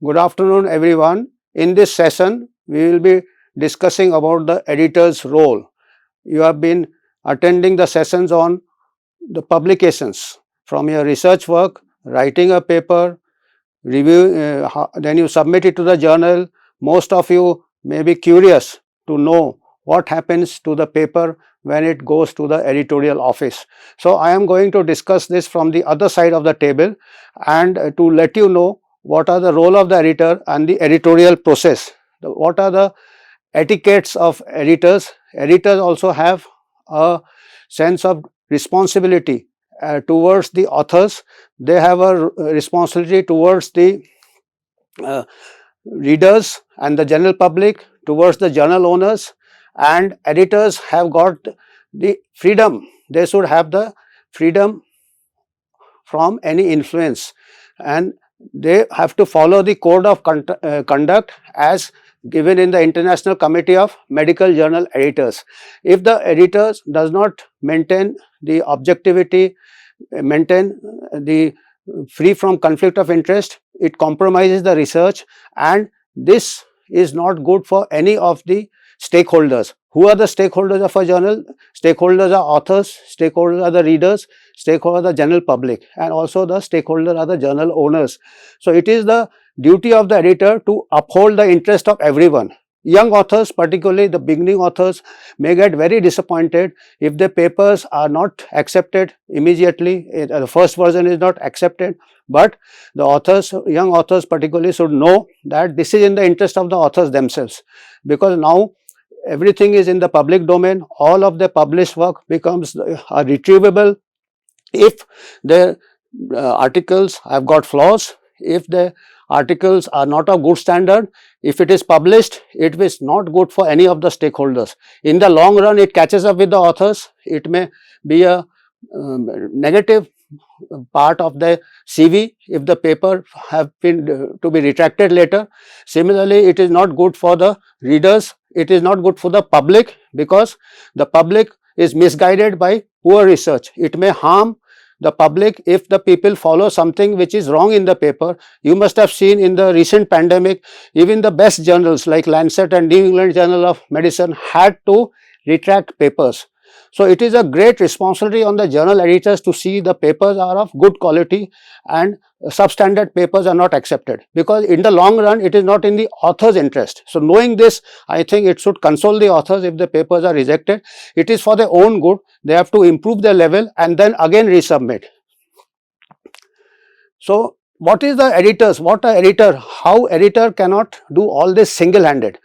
Good afternoon, everyone. In this session, we will be discussing about the editor's role. You have been attending the sessions on the publications from your research work, writing a paper, review, then you submit it to the journal. Most of you may be curious to know what happens to the paper when it goes to the editorial office. So, I am going to discuss this from the other side of the table and to let you know what are the role of the editor and the editorial process. What are the etiquettes of editors? Editors also have a sense of responsibility towards the authors. They have a responsibility towards the uh, readers and the general public, towards the journal owners, and editors have got the freedom. They should have the freedom from any influence, and they have to follow the code of conduct as given in the International Committee of Medical Journal Editors. If the editors does not maintain the objectivity, maintain the free from conflict of interest, it compromises the research, and this is not good for any of the stakeholders. Who are the stakeholders of a journal? Stakeholders are authors, stakeholders are the readers, stakeholders are the general public, and also the stakeholders are the journal owners. So, it is the duty of the editor to uphold the interest of everyone. Young authors, particularly the beginning authors, may get very disappointed if their papers are not accepted immediately. The first version is not accepted, but the authors, young authors particularly, should know that this is in the interest of the authors themselves, because now everything is in the public domain. All of the published work becomes retrievable. If the articles have got flaws, if the articles are not of good standard, if it is published, it is not good for any of the stakeholders. In the long run, it catches up with the authors. It may be a negative part of the CV if the paper have been to be retracted later. Similarly, it is not good for the readers. It is not good for the public, because the public is misguided by poor research. It may harm the public if the people follow something which is wrong in the paper. You must have seen in the recent pandemic, even the best journals like Lancet and New England Journal of Medicine had to retract papers. So, it is a great responsibility on the journal editors to see the papers are of good quality and substandard papers are not accepted, because in the long run it is not in the author's interest. So, knowing this, I think it should console the authors if the papers are rejected. It is for their own good. They have to improve their level and then again resubmit. So, what is the editors? What are editor? How editor cannot do all this single handed?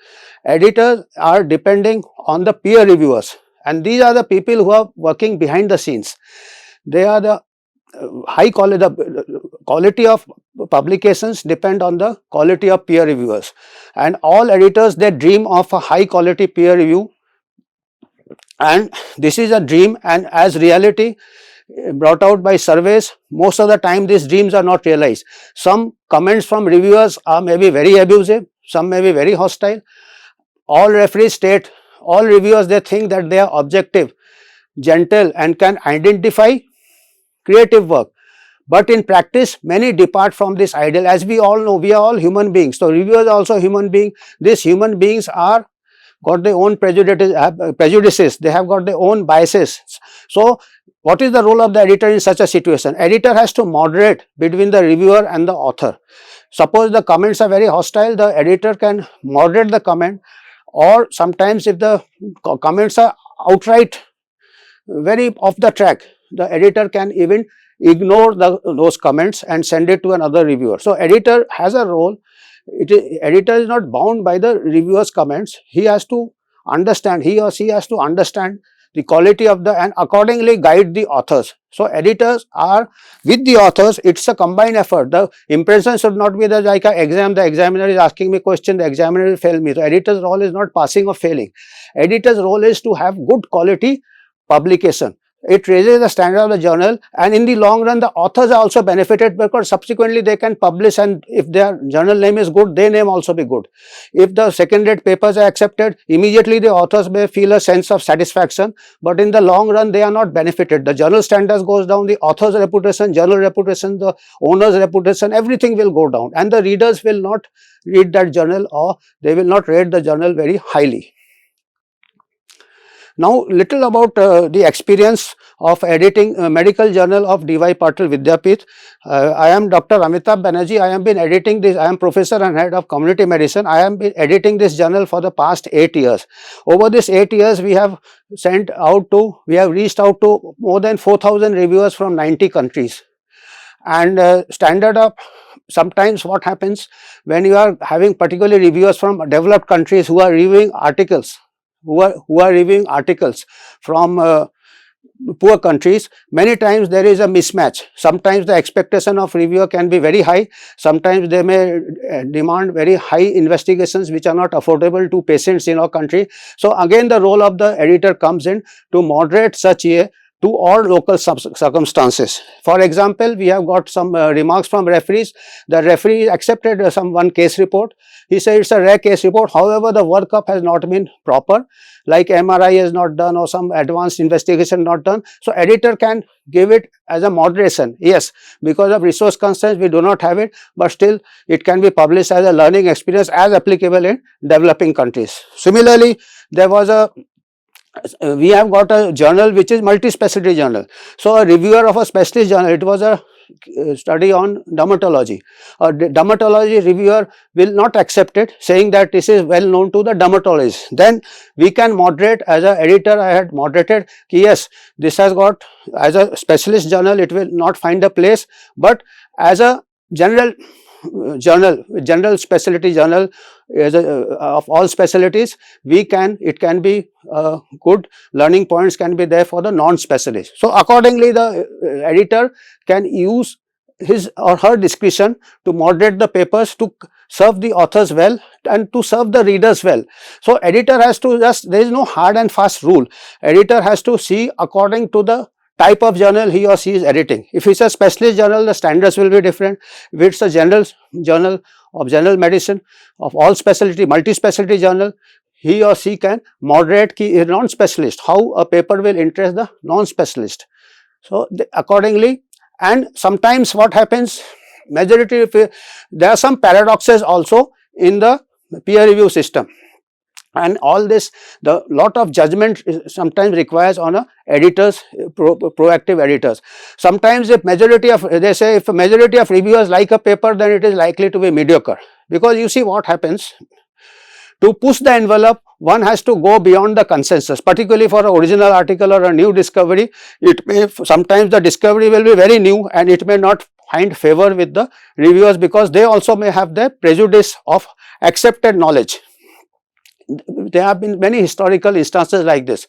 Editors are depending on the peer reviewers, and these are the people who are working behind the scenes. They are the high quality, the quality of publications depend on the quality of peer reviewers, and all editors, they dream of a high quality peer review, and this is a dream, and as reality brought out by surveys, most of the time these dreams are not realized. Some comments from reviewers are maybe very abusive, some may be very hostile. All referees state, all reviewers, they think that they are objective, gentle and can identify creative work. But in practice, many depart from this ideal. As we all know, we are all human beings. So, reviewers are also human beings. These human beings are got their own prejudices, they have got their own biases. So, what is the role of the editor in such a situation? Editor has to moderate between the reviewer and the author. Suppose the comments are very hostile, the editor can moderate the comment, or sometimes if the comments are outright very off the track, the editor can even ignore those comments and send it to another reviewer. So, editor has a role. Editor is not bound by the reviewer's comments. He has to understand, he or she has to understand the quality of the and accordingly guide the authors. So, editors are with the authors, it is a combined effort. The impression should not be that like an exam, the examiner is asking me question, the examiner will fail me. So, editor's role is not passing or failing. Editor's role is to have good quality publication. it raises the standard of the journal, and in the long run the authors are also benefited, because subsequently they can publish, and if their journal name is good, their name also be good. If the second rate papers are accepted, immediately the authors may feel a sense of satisfaction, but in the long run they are not benefited. The journal standards goes down, the author's reputation, journal reputation, the owner's reputation, everything will go down, and the readers will not read that journal, or they will not rate the journal very highly. Now, little about the experience of editing medical journal of D.Y. Patil Vidyapeeth. I am Dr. Amitabh Banerjee. I have been editing this. I am professor and head of community medicine. I have been editing this journal for the past 8 years. Over this 8 years, we have reached out to more than 4,000 reviewers from 90 countries. And standard of sometimes what happens when you are having particularly reviewers from developed countries who are reviewing articles, who are reviewing articles from poor countries, many times there is a mismatch. Sometimes the expectation of reviewer can be very high, sometimes they may demand very high investigations which are not affordable to patients in our country. So again the role of the editor comes in to moderate such a to all local circumstances. For example, we have got some remarks from referees. The referee accepted one case report. He said it's a rare case report, however the workup has not been proper, like MRI is not done or some advanced investigation not done. So editor can give it as a moderation. Yes, because of resource constraints we do not have it, but still it can be published as a learning experience as applicable in developing countries. Similarly, we have got a journal which is multi-specialty journal. So a reviewer of a specialist journal, it was a study on dermatology. A dermatology reviewer will not accept it, saying that this is well known to the dermatologist. Then we can moderate. As an editor, I had moderated, yes, this has got, as a specialist journal it will not find a place, but as a general journal, general specialty journal of all specialties, it can be good learning points can be there for the non-specialist. So accordingly the editor can use his or her discretion to moderate the papers to serve the authors well and to serve the readers well. So editor has to there is no hard and fast rule. Editor has to see according to the type of journal he or she is editing. If it's a specialist journal, the standards will be different. If it's a general journal of general medicine, of all specialty, multi-specialty journal, he or she can moderate a non-specialist, how a paper will interest the non-specialist. So accordingly, and sometimes what happens, there are some paradoxes also in the peer review system. And all this, the lot of judgment sometimes requires on a editors, proactive editors. Sometimes if they say if a majority of reviewers like a paper, then it is likely to be mediocre. Because you see what happens, to push the envelope, one has to go beyond the consensus, particularly for an original article or a new discovery. It may, sometimes the discovery will be very new and it may not find favor with the reviewers, because they also may have their prejudice of accepted knowledge. There have been many historical instances like this.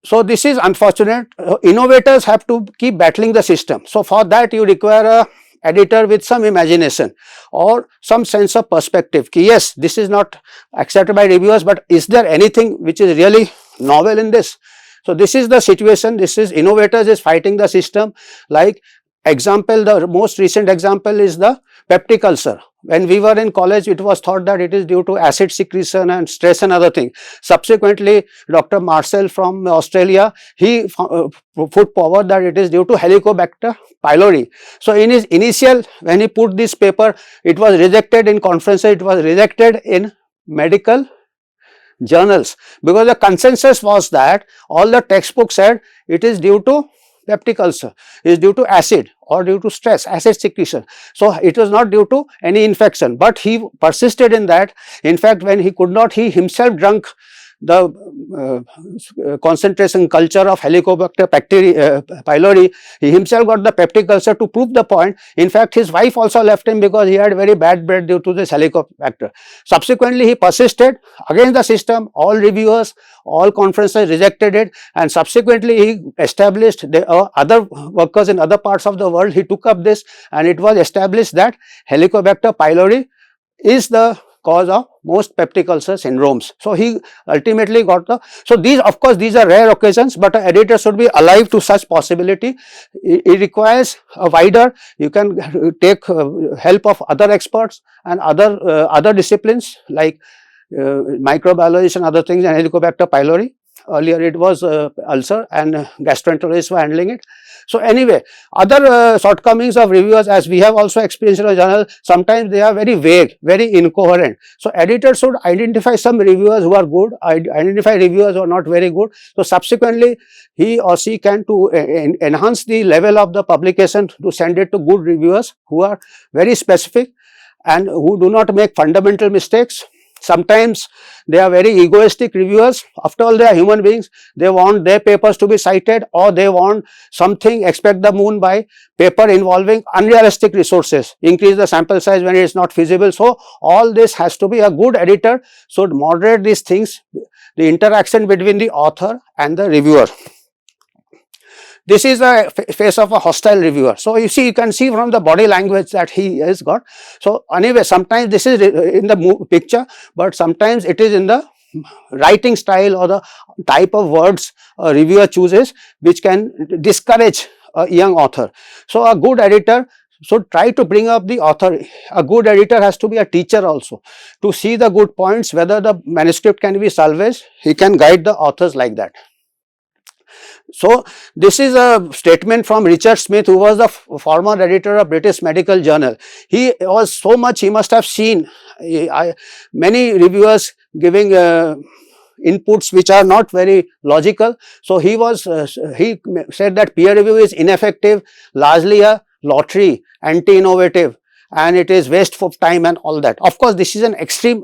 So this is unfortunate. Innovators have to keep battling the system. So for that you require a editor with some imagination or some sense of perspective. Yes, this is not accepted by reviewers, but is there anything which is really novel in this? So this is the situation. This is innovators is fighting the system. Like example, the most recent example is the peptic ulcer. When we were in college, it was thought that it is due to acid secretion and stress and other things. Subsequently, Dr. Marcel from Australia, he put forward that it is due to Helicobacter pylori. So in his initial, when he put this paper, it was rejected in conferences, it was rejected in medical journals, because the consensus was that all the textbooks said it is due to peptic ulcer, is due to acid or due to stress, acid secretion. So it was not due to any infection, but he persisted in that. In fact, when he could not, he himself drank the concentration culture of Helicobacter pylori. He himself got the peptic ulcer to prove the point. In fact, his wife also left him because he had very bad breath due to this Helicobacter. Subsequently, he persisted against the system. All reviewers, all conferences rejected it, and subsequently he established other workers in other parts of the world. He took up this, and it was established that Helicobacter pylori is the cause of most peptic ulcer syndromes. So he ultimately got the, so these, of course, these are rare occasions, but an editor should be alive to such possibility. It requires a wider, you can take help of other experts and other disciplines like microbiology and other things, and Helicobacter pylori. Earlier it was ulcer, and gastroenterologists were handling it. So anyway, other shortcomings of reviewers, as we have also experienced in a journal, sometimes they are very vague, very incoherent. So editors should identify some reviewers who are good, identify reviewers who are not very good. So subsequently, he or she can to enhance the level of the publication, to send it to good reviewers who are very specific and who do not make fundamental mistakes. Sometimes they are very egoistic reviewers. After all, they are human beings. They want their papers to be cited, or they want something, expect the moon by paper involving unrealistic resources, increase the sample size when it is not feasible. So all this has to be, a good editor should moderate these things, the interaction between the author and the reviewer. This is the face of a hostile reviewer. So you see, you can see from the body language that he has got. So anyway, sometimes this is in the picture, but sometimes it is in the writing style or the type of words a reviewer chooses, which can discourage a young author. So a good editor should try to bring up the author. A good editor has to be a teacher also, to see the good points, whether the manuscript can be salvaged. He can guide the authors like that. So this is a statement from Richard Smith, who was the former editor of British Medical Journal. He was so much, he must have seen many reviewers giving inputs which are not very logical. So he said that peer review is ineffective, largely a lottery, anti-innovative, and it is waste of time and all that. Of course, this is an extreme,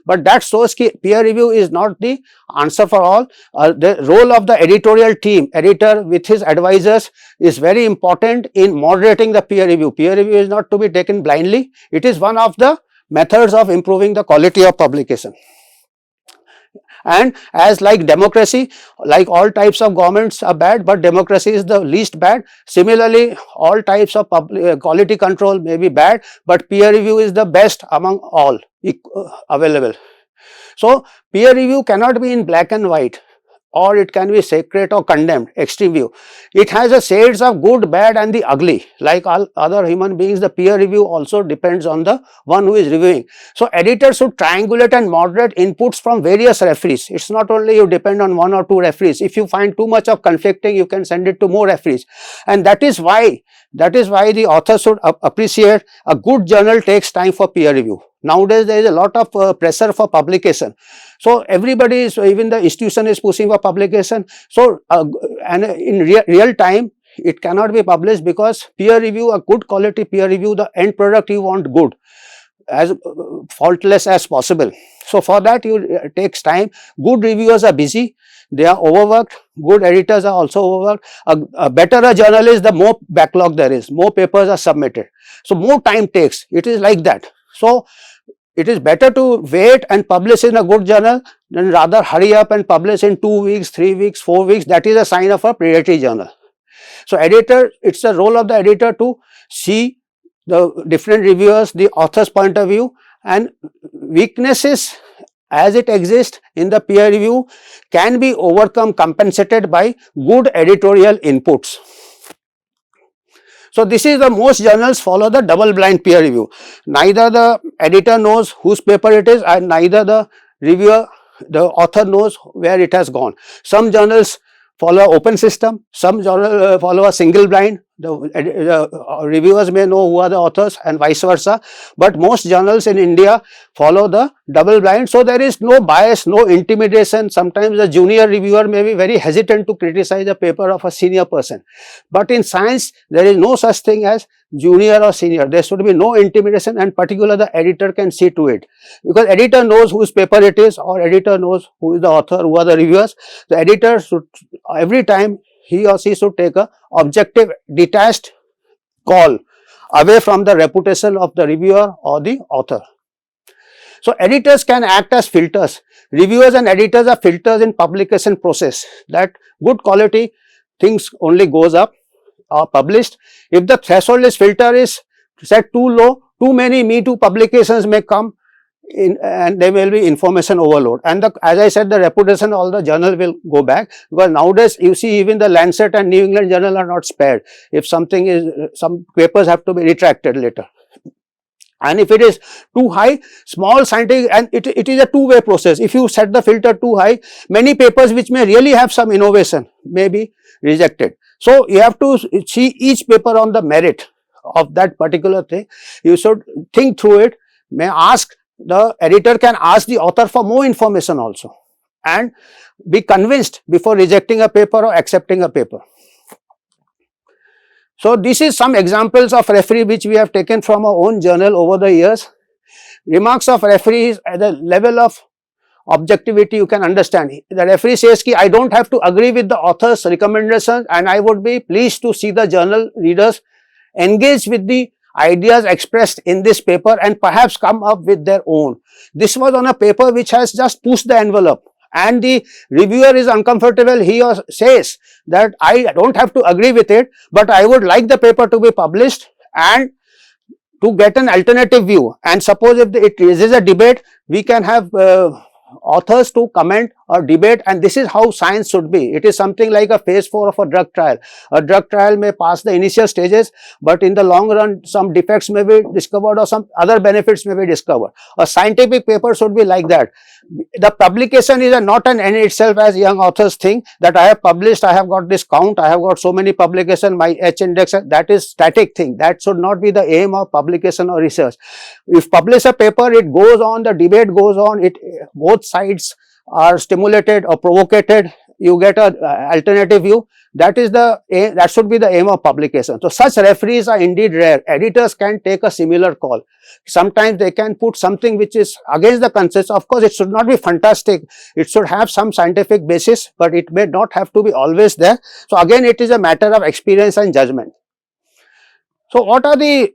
but that shows that peer review is not the answer for all. The role of the editorial team, editor with his advisors, is very important in moderating the peer review. Peer review is not to be taken blindly. It is one of the methods of improving the quality of publication. And as like democracy, like all types of governments are bad, but democracy is the least bad. Similarly, all types of quality control may be bad, but peer review is the best among all available. So peer review cannot be in black and white, or it can be sacred or condemned, extreme view. It has a shades of good, bad and the ugly. Like all other human beings, the peer review also depends on the one who is reviewing. So editors should triangulate and moderate inputs from various referees. It's not only you depend on one or two referees. If you find too much of conflicting, you can send it to more referees. And that is why the author should appreciate a good journal takes time for peer review. Nowadays, there is a lot of pressure for publication. So everybody is, even the institution is pushing for publication. So and in real time, it cannot be published, because peer review, a good quality peer review, the end product you want good, as faultless as possible. So for that, it takes time. Good reviewers are busy, they are overworked. Good editors are also overworked. A better a journal is, the more backlog there is, more papers are submitted. So more time takes. It is like that. So it is better to wait and publish in a good journal than rather hurry up and publish in 2 weeks, 3 weeks, 4 weeks. That is a sign of a predatory journal. So editor, it's the role of the editor to see the different reviewers, the author's point of view, and weaknesses as it exists in the peer review can be overcome, compensated by good editorial inputs. So this is the most journals follow the double blind peer review. Neither the editor knows whose paper it is, and neither the reviewer, the author, knows where it has gone. Some journals follow open system, some journals follow a single blind. The reviewers may know who are the authors and vice versa, but most journals in India follow the double blind. So there is no bias, no intimidation. Sometimes the junior reviewer may be very hesitant to criticize the paper of a senior person, but in science there is no such thing as junior or senior. There should be no intimidation, and particularly the editor can see to it, because editor knows whose paper it is, or editor knows who is the author, who are the reviewers. The editor should, every time, he or she should take a objective, detached call away from the reputation of the reviewer or the author. So editors can act as filters. Reviewers and editors are filters in publication process, that good quality things only goes up or published. If the threshold is filter is set too low, too many Me Too publications may come and there will be information overload, and as I said, the reputation of the journal will go back, because nowadays you see even the Lancet and New England Journal are not spared. If something is, some papers have to be retracted later. And if it is too high, small scientific, and it is a two-way process. If you set the filter too high, many papers which may really have some innovation may be rejected. So you have to see each paper on the merit of that particular thing. You should think through it. May ask, the editor can ask the author for more information also, and be convinced before rejecting a paper or accepting a paper. So this is some examples of referee which we have taken from our own journal over the years. Remarks of referee is at the level of objectivity you can understand. The referee says ki I don't have to agree with the author's recommendations, and I would be pleased to see the journal readers engage with the ideas expressed in this paper and perhaps come up with their own. This was on a paper which has just pushed the envelope, and the reviewer is uncomfortable. He or says that I don't have to agree with it, but I would like the paper to be published and to get an alternative view. And suppose if it raises a debate, we can have authors to comment or debate, and this is how science should be. It is something like a phase 4 of a drug trial. A drug trial may pass the initial stages, but in the long run some defects may be discovered or some other benefits may be discovered. A scientific paper should be like that. The publication is not an end itself, as young authors think that I have published, I have got this count, I have got so many publications, my H index, that is static thing. That should not be the aim of publication or research. If publish a paper, it goes on, the debate goes on, both sides are stimulated or provoked, you get a alternative view. That is the aim, that should be the aim of publication. So such referees are indeed rare. Editors can take a similar call. Sometimes they can put something which is against the consensus. Of course, it should not be fantastic. It should have some scientific basis, but it may not have to be always there. So again, it is a matter of experience and judgment. So what are the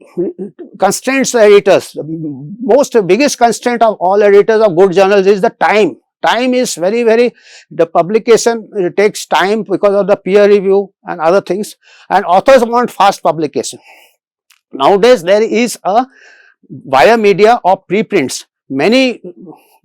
constraints to editors? The biggest constraint of all editors of good journals is the time. Time is very, the publication takes time because of the peer review and other things, and authors want fast publication. Nowadays there is a via media of preprints. Many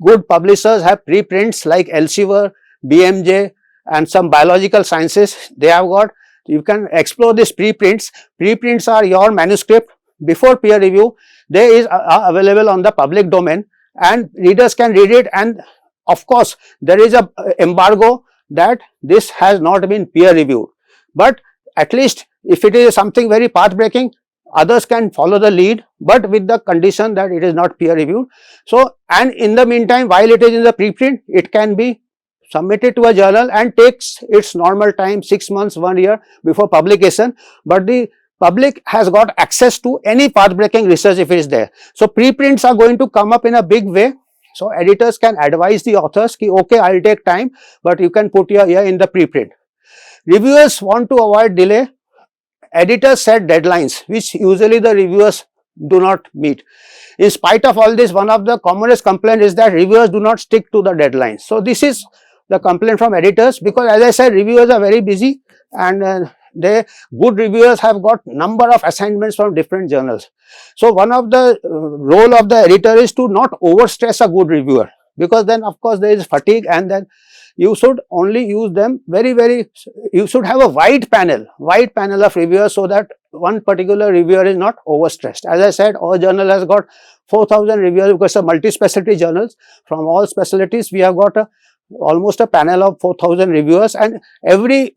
good publishers have preprints like Elsevier, BMJ and some biological sciences. They have got, you can explore these preprints. Preprints are your manuscript before peer review. They is available on the public domain and readers can read it, and of course, there is a embargo that this has not been peer reviewed, but at least if it is something very path breaking, others can follow the lead, but with the condition that it is not peer reviewed. So, and in the meantime, while it is in the preprint, it can be submitted to a journal and takes its normal time, 6 months, 1 year before publication, but the public has got access to any path breaking research if it is there. So, preprints are going to come up in a big way. So, editors can advise the authors ki okay, I will take time, but you can put your ear in the preprint. Reviewers want to avoid delay. Editors set deadlines which usually the reviewers do not meet. In spite of all this, one of the commonest complaints is that reviewers do not stick to the deadlines. So, this is the complaint from editors, because as I said, reviewers are very busy and good reviewers have got number of assignments from different journals. So, one of the role of the editor is to not overstress a good reviewer, because then of course there is fatigue, and then you should only use them you should have a wide panel of reviewers, so that one particular reviewer is not overstressed. As I said, our journal has got 4,000 reviewers because of multi-specialty journals. From all specialties, we have got almost a panel of 4,000 reviewers, and every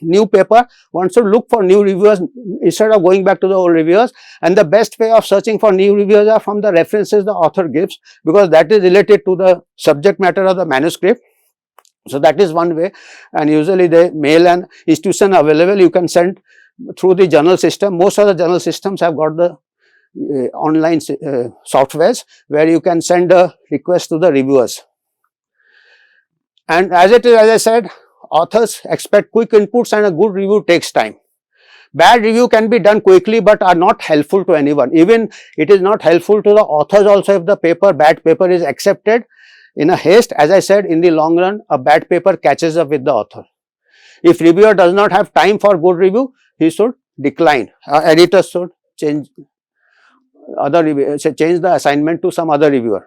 new paper one should look for new reviewers instead of going back to the old reviewers. And the best way of searching for new reviewers are from the references the author gives, because that is related to the subject matter of the manuscript. So, that is one way, and usually the mail and institution available, you can send through the journal system. Most of the journal systems have got the online softwares where you can send a request to the reviewers. And as it is, as I said, authors expect quick inputs, and a good review takes time. Bad review can be done quickly but are not helpful to anyone. Even it is not helpful to the authors also if the bad paper is accepted in a haste. As I said, in the long run, a bad paper catches up with the author. If reviewer does not have time for good review, he should decline. Editors should change the assignment to some other reviewer.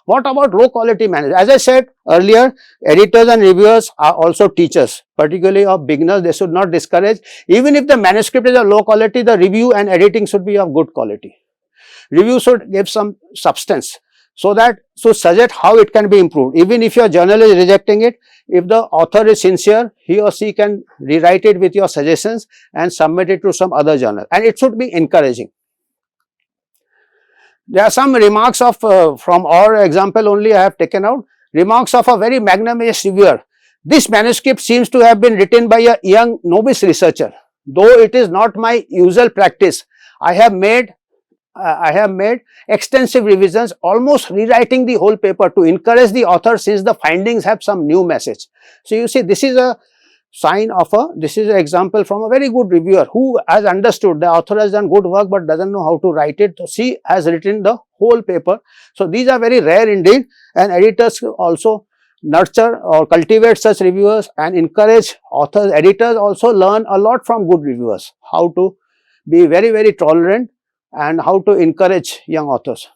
What about low quality management? As I said earlier, editors and reviewers are also teachers, particularly of beginners. They should not discourage. Even if the manuscript is of low quality, the review and editing should be of good quality. Review should give some substance so that to suggest how it can be improved. Even if your journal is rejecting it, if the author is sincere, he or she can rewrite it with your suggestions and submit it to some other journal, and it should be encouraging. There are some remarks of from our example only I have taken out, remarks of a very magnanimous reviewer. This manuscript seems to have been written by a young novice researcher. Though it is not my usual practice, I have made extensive revisions, almost rewriting the whole paper to encourage the author since the findings have some new message. So you see, this is a sign of this is an example from a very good reviewer who has understood the author has done good work but doesn't know how to write it. So she has written the whole paper. So these are very rare indeed, and editors also nurture or cultivate such reviewers and encourage authors. Editors also learn a lot from good reviewers, how to be very, very tolerant and how to encourage young authors.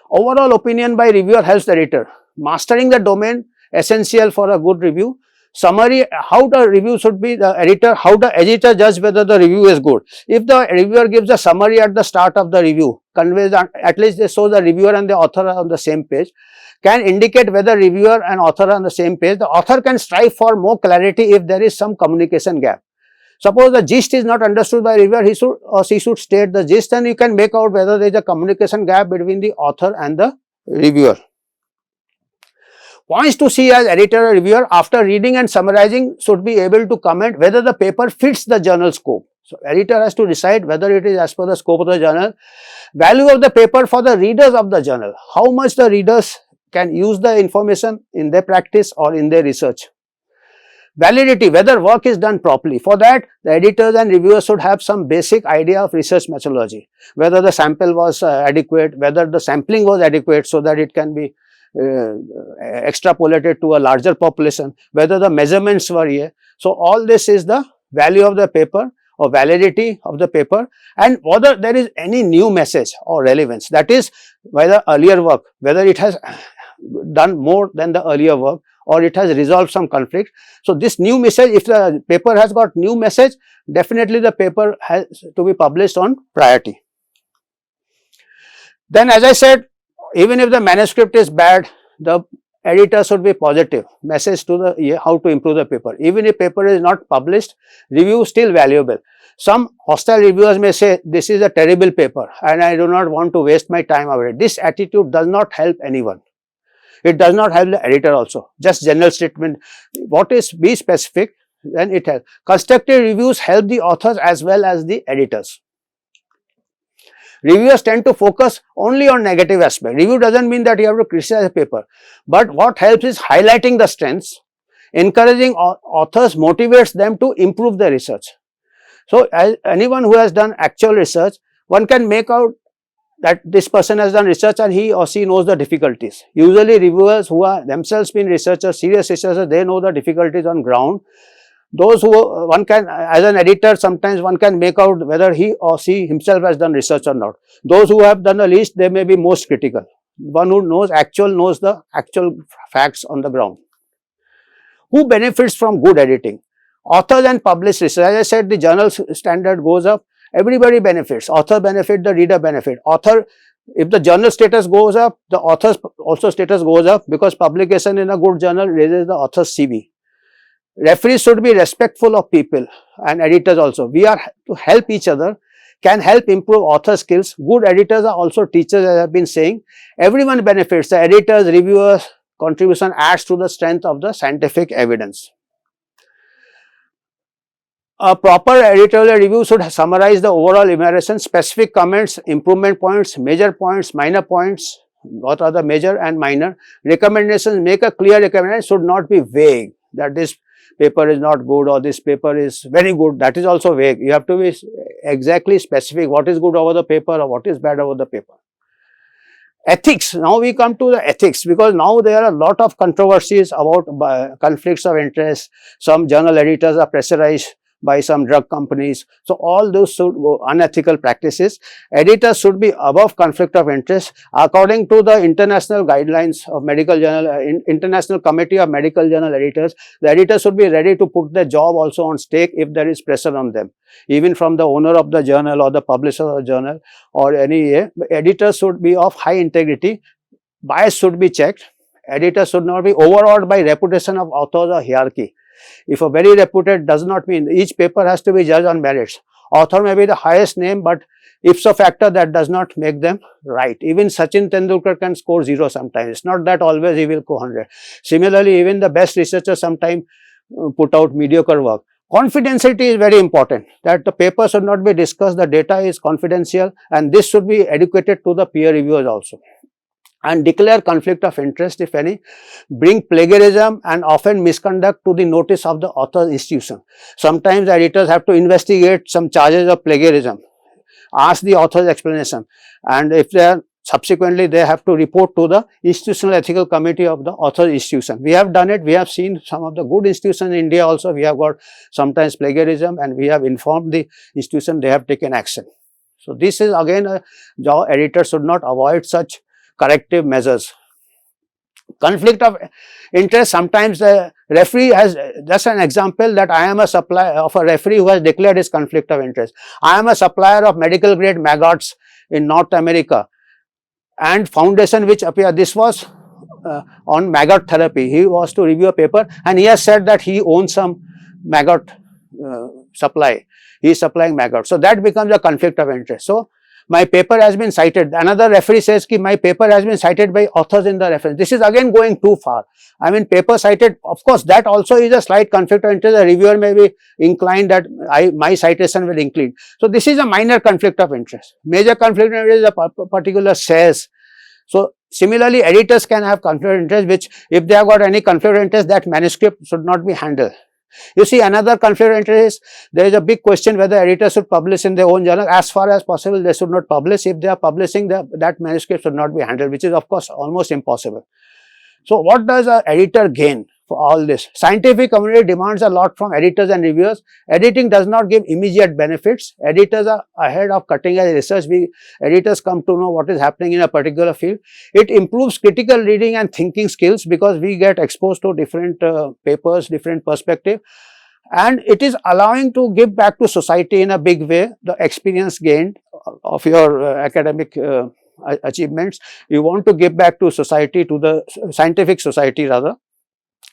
Overall opinion by reviewer helps the editor. Mastering the domain essential for a good review. Summary, how the review should be, the editor, how the editor judge whether the review is good. If the reviewer gives a summary at the start of the review, conveys at least they show the reviewer and the author are on the same page, can indicate whether reviewer and author are on the same page. The author can strive for more clarity if there is some communication gap. Suppose the gist is not understood by reviewer, he should or she should state the gist, and you can make out whether there is a communication gap between the author and the reviewer. Points to see as editor or reviewer: after reading and summarizing, should be able to comment whether the paper fits the journal scope. So, editor has to decide whether it is as per the scope of the journal. Value of the paper for the readers of the journal: how much the readers can use the information in their practice or in their research. Validity: whether work is done properly. For that, the editors and reviewers should have some basic idea of research methodology, whether the sample was adequate, whether the sampling was adequate so that it can be extrapolated to a larger population, whether the measurements were here. So, all this is the value of the paper or validity of the paper, and whether there is any new message or relevance, that is whether earlier work, whether it has done more than the earlier work or it has resolved some conflict. So, this new message, if the paper has got new message, definitely the paper has to be published on priority. Then, as I said, even if the manuscript is bad, the editor should be positive message to the how to improve the paper. Even if paper is not published, review still valuable. Some hostile reviewers may say this is a terrible paper and I do not want to waste my time over it. This attitude does not help anyone. It does not help the editor also. Just general statement. What is be specific, then it helps. Constructive reviews help the authors as well as the editors. Reviewers tend to focus only on negative aspect. Review doesn't mean that you have to criticize a paper, but what helps is highlighting the strengths. Encouraging authors motivates them to improve their research. So, as anyone who has done actual research, one can make out that this person has done research and he or she knows the difficulties. Usually reviewers who are themselves been researchers, serious researchers, they know the difficulties on ground. Those who one can, as an editor, sometimes one can make out whether he or she himself has done research or not. Those who have done the least, they may be most critical. One who knows the actual facts on the ground. Who benefits from good editing? Authors and published research. As I said, the journal standard goes up, everybody benefits. Author benefit, the reader benefit. Author, if the journal status goes up, the author's also status goes up, because publication in a good journal raises the author's CV. Referees should be respectful of people and editors also. We are to help each other, can help improve author skills. Good editors are also teachers, as I have been saying. Everyone benefits. The editors, reviewers, contribution adds to the strength of the scientific evidence. A proper editorial review should summarize the overall evaluation, specific comments, improvement points, major points, minor points. What are the major and minor? Recommendations, make a clear recommendation, should not be vague, that this paper is not good or this paper is very good. That is also vague. You have to be exactly specific, what is good over the paper or what is bad over the paper. Ethics. Now we come to the ethics, because now there are a lot of controversies about conflicts of interest. Some journal editors are pressurized by some drug companies. So all those should go unethical practices. Editors should be above conflict of interest according to the international guidelines of medical journal, International Committee of Medical Journal Editors. The editors should be ready to put their job also on stake if there is pressure on them, even from the owner of the journal or the publisher of the journal or any editors should be of high integrity. Bias should be checked. Editors should not be overawed by reputation of authors or hierarchy. If a very reputed does not mean each paper has to be judged on merits. Author may be the highest name, but ipso facto that does not make them right. Even Sachin Tendulkar can score 0 sometimes. It's not that always he will score 100. Similarly, even the best researchers sometimes put out mediocre work. Confidentiality is very important, that the paper should not be discussed, the data is confidential, and this should be educated to the peer reviewers also. And declare conflict of interest if any, bring plagiarism and often misconduct to the notice of the author's institution. Sometimes editors have to investigate some charges of plagiarism, ask the author's explanation, and if they are subsequently they have to report to the institutional ethical committee of the author's institution. We have done it, we have seen some of the good institutions in India also, we have got sometimes plagiarism and we have informed the institution, they have taken action. So this is again a job, editors should not avoid such corrective measures. Conflict of interest, sometimes the referee has, just an example that I am a supplier of a referee who has declared his conflict of interest. I am a supplier of medical grade maggots in North America and foundation which appear, this was on maggot therapy. He was to review a paper and he has said that he owns some maggot supply. He is supplying maggots. So that becomes a conflict of interest. So my paper has been cited. Another referee says ki my paper has been cited by authors in the reference. This is again going too far. I mean, paper cited, of course, that also is a slight conflict of interest. The reviewer may be inclined that my citation will include. So this is a minor conflict of interest. Major conflict of interest is a particular says. So similarly, editors can have conflict of interest, which if they have got any conflict of interest, that manuscript should not be handled. You see, another conflict of interest is, there is a big question whether editors should publish in their own journal. As far as possible, they should not publish. If they are publishing, that manuscript should not be handled, which is of course almost impossible. So what does an editor gain for all this? Scientific community demands a lot from editors and reviewers. Editing does not give immediate benefits. Editors are ahead of cutting edge research. Editors come to know what is happening in a particular field. It improves critical reading and thinking skills because we get exposed to different papers, different perspective, and it is allowing to give back to society in a big way the experience gained of your academic achievements. You want to give back to society, to the scientific society rather,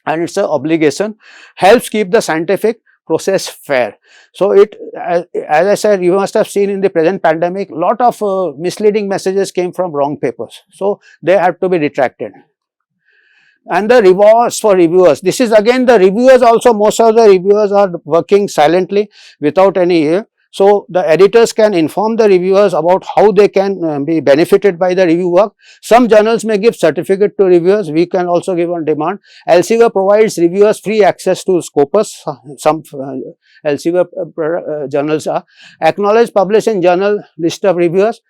and it's an obligation. Helps keep the scientific process fair. So it, as I said, you must have seen in the present pandemic, lot of misleading messages came from wrong papers. So they have to be retracted. And the rewards for reviewers. This is again the reviewers also, most of the reviewers are working silently without any so the editors can inform the reviewers about how they can be benefited by the review work. Some journals may give certificate to reviewers, we can also give on demand. Elsevier provides reviewers free access to Scopus, some Elsevier journals are. Acknowledged published in journal list of reviewers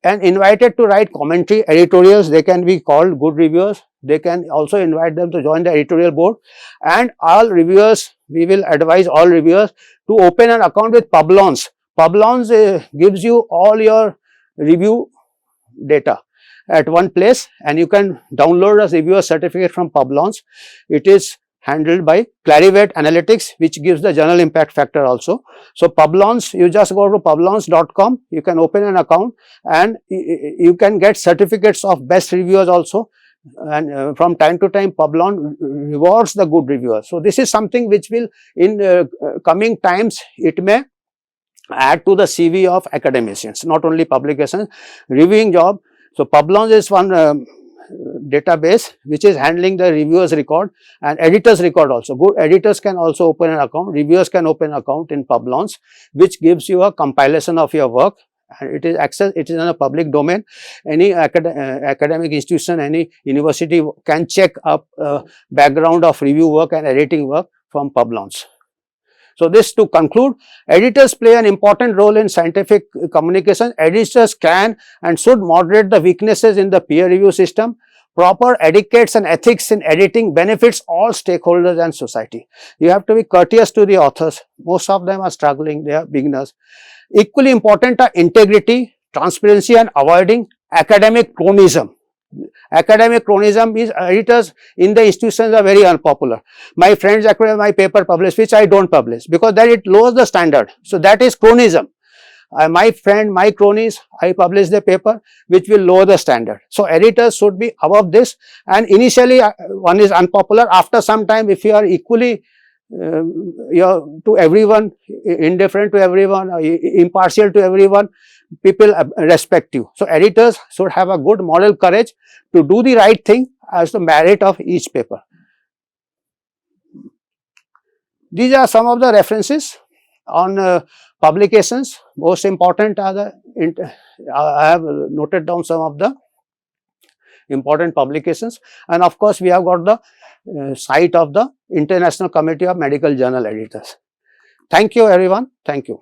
and invited to write commentary, editorials, they can be called good reviewers. They can also invite them to join the editorial board, and all reviewers, we will advise all reviewers to open an account with Publons. Publons gives you all your review data at one place, and you can download a reviewer certificate from Publons. It is handled by Clarivate Analytics, which gives the journal impact factor also. So Publons, you just go to publons.com, you can open an account and you can get certificates of best reviewers also. And from time to time Publon rewards the good reviewers. So this is something which will in coming times, it may add to the CV of academicians, not only publications, reviewing job. So Publons is one database which is handling the reviewers record and editors record also. Good editors can also open an account, reviewers can open an account in Publons, which gives you a compilation of your work. And it is access, it is in a public domain. Any academic institution, any university can check up background of review work and editing work from Publons. So this to conclude, editors play an important role in scientific communication. Editors can and should moderate the weaknesses in the peer review system. proper etiquettes and ethics in editing benefits all stakeholders and society. You have to be courteous to the authors. Most of them are struggling, they are beginners. Equally important are integrity, transparency and avoiding academic cronism. Academic cronism is editors in the institutions are very unpopular. My friends acquire my paper published, which I don't publish, because then it lowers the standard. So that is cronism. My friend, my cronies, I publish the paper which will lower the standard. So editors should be above this, and initially one is unpopular. After some time, if you are equally to everyone, indifferent to everyone, impartial to everyone, people respect you. So editors should have a good moral courage to do the right thing as the merit of each paper. These are some of the references on publications. Most important are the, I have noted down some of the important publications, and of course we have got the site of the International Committee of Medical Journal Editors. Thank you everyone. Thank you.